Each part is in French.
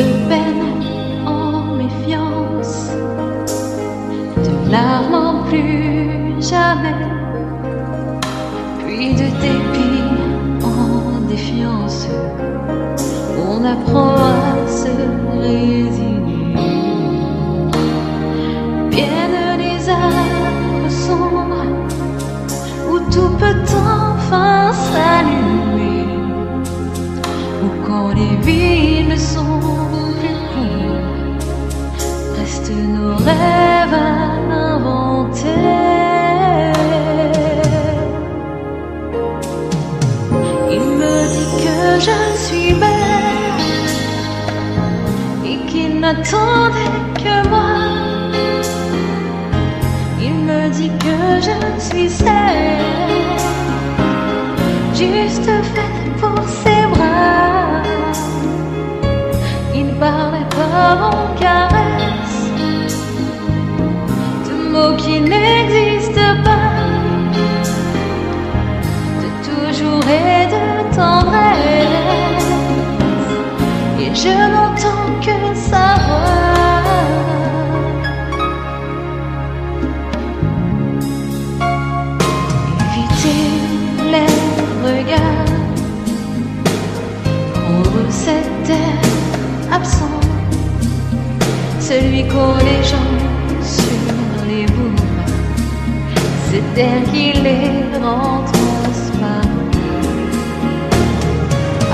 de peine en méfiance, de larmes en plus jamais, puis de dépit en défiance. On apprend à se résigner. Viennent les heures sombres où tout peut enfin s'allumer, ou quand les vies ne sont plus courtes, restent nos rêves à inventer. Il me dit que je suis belle et qu'il n'attendait que moi. Il me dit que je suis celle juste faite pour ses bras. Il parlait par en caresse de mots qui n'existent pas, de toujours et de tendresse, et je n'entends que sa voix. Éviter les regards, prendre cet air absent, celui qu'ont les gens sur les bouts, cet air qui les rend transparents.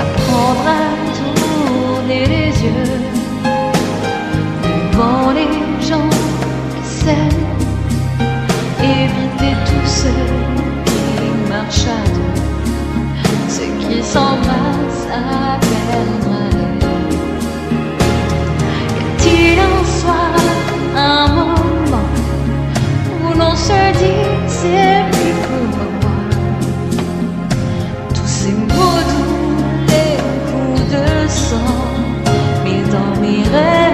Apprendre à tourner les yeux devant les gens qui s'aiment, éviter tous ceux qui marchent à deux, ceux qui s'embrassent à peine. Y a-t-il un soir, un moment où l'on se dit c'est plus pour moi? Tous ces mots doux, les coups de sang, mais dans mes rêves